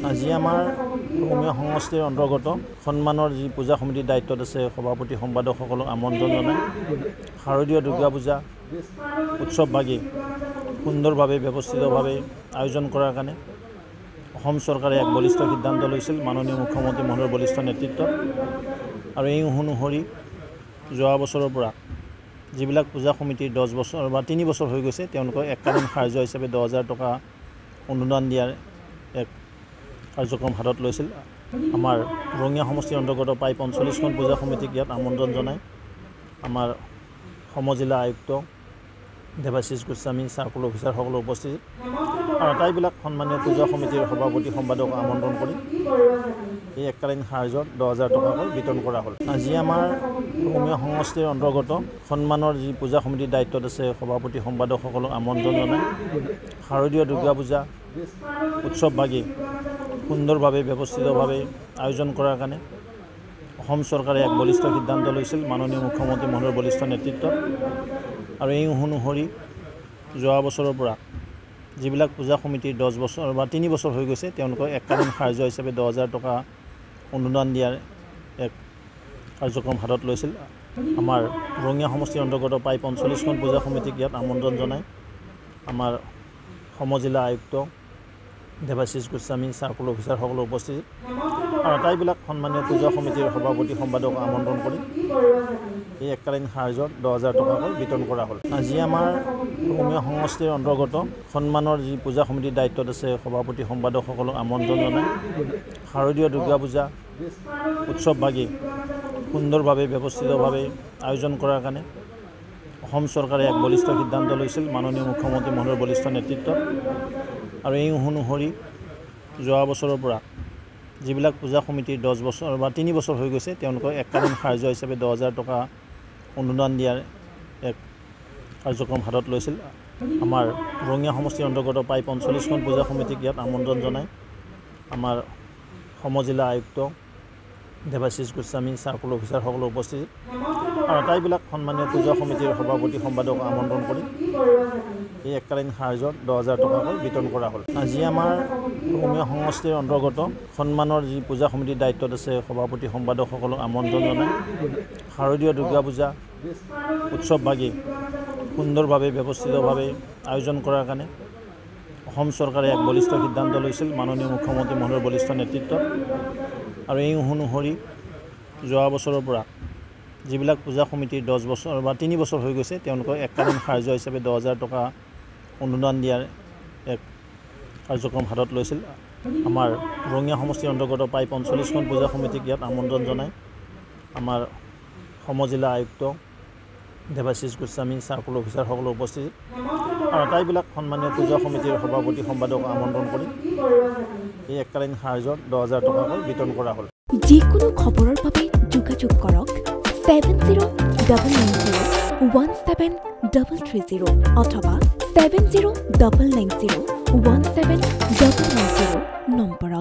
আজি আমাৰ অসমীয়া সংস্কৃতিৰ অন্তৰ্গত সন্মানৰ যি পূজা সমিতিৰ দায়িত্বত আছে সভাপতি সম্পাদকসকলক আমন্ত্ৰণ জনাই শাৰদীয় দুৰ্গা পূজা উৎসৱভাগী সুন্দৰভাৱে ব্যৱস্থিতভাৱে আয়োজন কৰাৰ কাৰণে অসম চৰকাৰে এক বলিষ্ঠ সিদ্ধান্ত লৈছিল মাননীয় মুখ্যমন্ত্ৰী মহোদয়ৰ বলিষ্ঠ নেতৃত্বত আৰু এই অনুসৰি যোৱা বছৰৰ পৰা যিবিলাক পূজা সমিতিৰ 10 বছৰ বা 3 বছৰ হৈ গৈছে তেওঁলোকক এককালীন সাহায্য হিচাপে 10,000 টকা অনুদান দিয়াৰ এক কাৰ্যক্ৰম হাতত লৈছিল। আমাৰ ৰঙিয়া সমষ্টিৰ অন্তৰ্গত প্ৰায় 45খন পূজা সমিতিক ইয়াত আমন্ত্ৰণ জনাই আমাৰ সমজিলা আয়ুক্ত দেৱাশিষ গোস্বামী চাৰ্কুল অফিচাৰসকল উপস্থিত আৰু আটাইবিলাক সন্মানীয় পূজা সমিতিৰ সভাপতি সম্পাদক আমন্ত্ৰণ কৰি এই এককালীন সাহায্য 10,000 টকাকৈ বিতৰণ কৰা হ'ল। আজি আমাৰ অসমীয়া সংস্কৃতিৰ অন্তৰ্গত সন্মানৰ যি পূজা সমিতিৰ দায়িত্বত আছে সভাপতি সম্পাদকসকলক আমন্ত্ৰণ জনাই শাৰদীয় দুৰ্গা পূজা উৎসৱভাগী সুন্দৰভাৱে ব্যৱস্থিতভাৱে আয়োজন কৰাৰ কাৰণে অসম চৰকাৰে এক বলিষ্ঠ সিদ্ধান্ত লৈছিল মাননীয় মুখ্যমন্ত্ৰী মহোদয়ৰ বলিষ্ঠ নেতৃত্বত আৰু এই অনুসৰি যোৱা বছৰৰ পৰা যিবিলাক পূজা সমিতিৰ 10 বছৰ বা 3 বছৰ হৈ গৈছে তেওঁলোকক এককালীন সাহায্য হিচাপে 10,000 টকা অনুদান দিয়াৰ এক কাৰ্যক্ৰম হাতত লৈছিল। আমাৰ ৰঙিয়া সমষ্টিৰ অন্তৰ্গত প্ৰায় 45খন পূজা সমিতিক ইয়াত আমন্ত্ৰণ জনাই আমাৰ সমজিলা আয়ুক্ত দেৱাশিষ গোস্বামী চাৰ্কুল অফিচাৰসকল উপস্থিত আৰু আটাইবিলাক সন্মানীয় পূজা সমিতিৰ সভাপতি সম্পাদক আমন্ত্ৰণ কৰি এই এককালীন সাহায্য 10,000 টকাকৈ বিতৰণ কৰা হ'ল। আজি আমাৰ অসমীয়া সংস্কৃতিৰ অন্তৰ্গত সন্মানৰ যি পূজা সমিতিৰ দায়িত্বত আছে সভাপতি সম্পাদকসকলক আমন্ত্ৰণ জনাই শাৰদীয় দুৰ্গা পূজা উৎসৱভাগী সুন্দৰভাৱে ব্যৱস্থিতভাৱে আয়োজন কৰাৰ কাৰণে অসম চৰকাৰে এক বলিষ্ঠ সিদ্ধান্ত লৈছিল মাননীয় মুখ্যমন্ত্ৰী মহোদয়ৰ বলিষ্ঠ নেতৃত্বত আৰু এই অনুসৰি যোৱা বছৰৰ পৰা যিবিলাক পূজা সমিতিৰ 10 বছৰ বা 3 বছৰ হৈ গৈছে তেওঁলোকক এককালীন সাহায্য হিচাপে 10,000 টকা অনুদান দিয়াৰ এক কাৰ্যক্ৰম হাতত লৈছিল। আমাৰ ৰঙিয়া সমষ্টিৰ অন্তৰ্গত প্ৰায় 45খন পূজা সমিতিক ইয়াত আমন্ত্ৰণ জনাই আমাৰ সমজিলা আয়ুক্ত দেৱাশিষ গোস্বামী চাৰ্কুল অফিচাৰসকল উপস্থিত আৰু আটাইবিলাক সন্মানীয় পূজা সমিতিৰ সভাপতি সম্পাদক আমন্ত্ৰণ কৰি এই এককালীন সাহায্য 10,000 টকাকৈ বিতৰণ কৰা হ'ল। আজি আমাৰ অসমীয়া সংস্কৃতিৰ অন্তৰ্গত সন্মানৰ যি পূজা সমিতিৰ দায়িত্বত আছে সভাপতি সম্পাদকসকলক আমন্ত্ৰণ জনাই শাৰদীয় দুৰ্গা পূজা উৎসৱভাগী সুন্দৰভাৱে ব্যৱস্থিতভাৱে আয়োজন কৰাৰ কাৰণে অসম চৰকাৰে এক বলিষ্ঠ সিদ্ধান্ত লৈছিল মাননীয় মুখ্যমন্ত্ৰী মহোদয়ৰ বলিষ্ঠ নেতৃত্বত আৰু এই অনুসৰি যোৱা বছৰৰ পৰা যিবিলাক পূজা সমিতিৰ 10 বছৰ বা 3 বছৰ হৈ গৈছে তেওঁলোকক এককালীন সাহায্য হিচাপে 10,000 টকা অনুদান দিয়াৰ এক কাৰ্যক্ৰম হাতত লৈছিল। আমাৰ ৰঙিয়া সমষ্টিৰ অন্তৰ্গত প্ৰায় 45খন পূজা সমিতিক ইয়াত আমন্ত্ৰণ জনাই আমাৰ সমজিলা আয়ুক্ত দেৱাশিষ গোস্বামী চাৰ্কুল অফিচাৰসকল উপস্থিত আৰু আটাইবিলাক সন্মানীয় পূজা সমিতিৰ সভাপতি সম্পাদক আমন্ত্ৰণ কৰি এই এককালীন সাহায্য 10,000 টকাকৈ বিতৰণ কৰা হ'ল। যিকোনো খবৰৰ বাবে যোগাযোগ কৰক 70901733 অথবা 7099017990 নম্বৰত।